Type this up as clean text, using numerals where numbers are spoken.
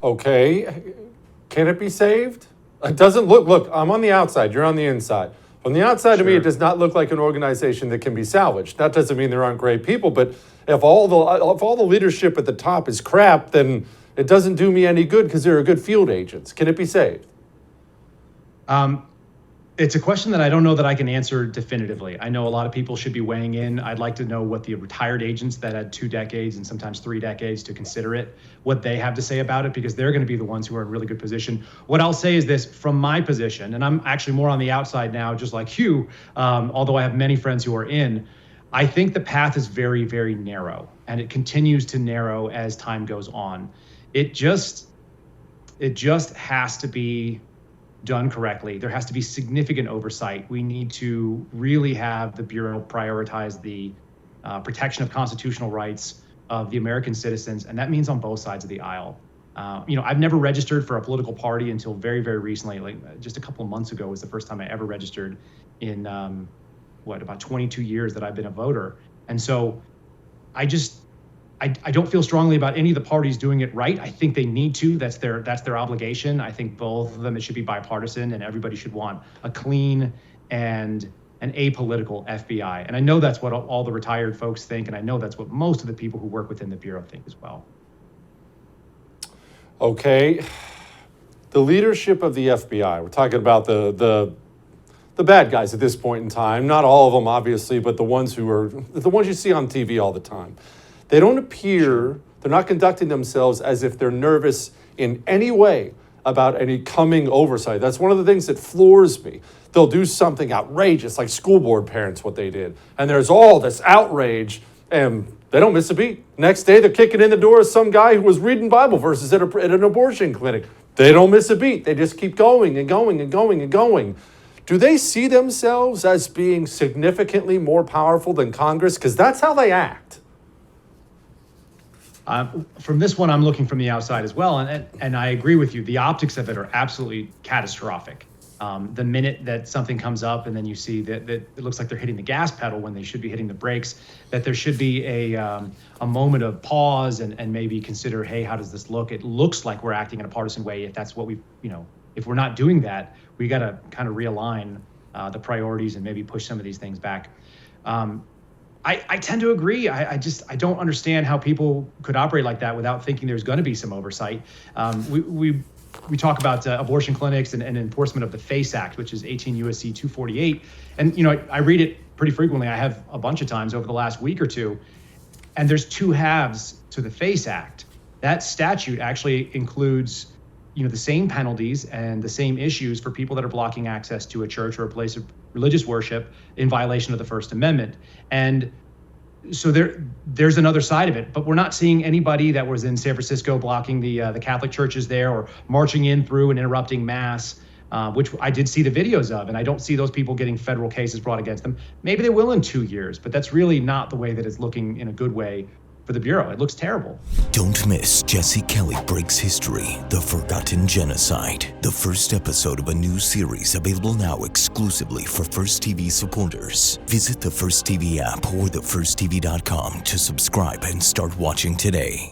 Okay, can it be saved? It doesn't look, I'm on the outside, you're on the inside. From the outside to me, it does not look like an organization that can be salvaged. That doesn't mean there aren't great people, but if all the leadership at the top is crap, then it doesn't do me any good because they're good field agents. Can it be saved? It's a question that I don't know that I can answer definitively. I know a lot of people should be weighing in. I'd like to know what the retired agents that had 2 decades and sometimes 3 decades to consider it, what they have to say about it, because they're going to be the ones who are in really good position. What I'll say is this, from my position, and I'm actually more on the outside now, just like you, although I have many friends who are in, I think the path is very, very narrow, and it continues to narrow as time goes on. It just has to be done correctly. There has to be significant oversight. We need to really have the Bureau prioritize the protection of constitutional rights of the American citizens, and that means on both sides of the aisle. I've never registered for a political party until very, very recently. Like just a couple of months ago was the first time I ever registered in about 22 years that I've been a voter. And so I don't feel strongly about any of the parties doing it right. I think they need to. That's their obligation. I think both of them, it should be bipartisan, and everybody should want a clean and an apolitical FBI. And I know that's what all the retired folks think, and I know that's what most of the people who work within the Bureau think as well. Okay. The leadership of the FBI, we're talking about the bad guys at this point in time. Not all of them, obviously, but the ones you see on TV all the time. They don't appear, they're not conducting themselves as if they're nervous in any way about any coming oversight. That's one of the things that floors me. They'll do something outrageous, like school board parents, what they did. And there's all this outrage, and they don't miss a beat. Next day, they're kicking in the door of some guy who was reading Bible verses at an abortion clinic. They don't miss a beat. They just keep going and going and going and going. Do they see themselves as being significantly more powerful than Congress? Because that's how they act. From this one, I'm looking from the outside as well, and I agree with you. The optics of it are absolutely catastrophic. The minute that something comes up and then you see that it looks like they're hitting the gas pedal when they should be hitting the brakes, that there should be a moment of pause and maybe consider, hey, how does this look? It looks like we're acting in a partisan way. If that's what if we're not doing that, we got to kind of realign the priorities and maybe push some of these things back. I tend to agree. I don't understand how people could operate like that without thinking there's going to be some oversight. We talk about abortion clinics and enforcement of the FACE Act, which is 18 U.S.C. 248. And, I read it pretty frequently. I have a bunch of times over the last week or two. And there's 2 halves to the FACE Act. That statute actually includes, the same penalties and the same issues for people that are blocking access to a church or a place of religious worship in violation of the First Amendment. And so there's another side of it, but we're not seeing anybody that was in San Francisco blocking the Catholic churches there or marching in through and interrupting mass, which I did see the videos of, and I don't see those people getting federal cases brought against them. Maybe they will in 2 years, but that's really not the way that it's looking in a good way for the Bureau. It looks terrible. Don't miss Jesse Kelly Breaks History, The Forgotten Genocide, the first episode of a new series available now exclusively for First TV supporters. Visit the First TV app or thefirsttv.com to subscribe and start watching today.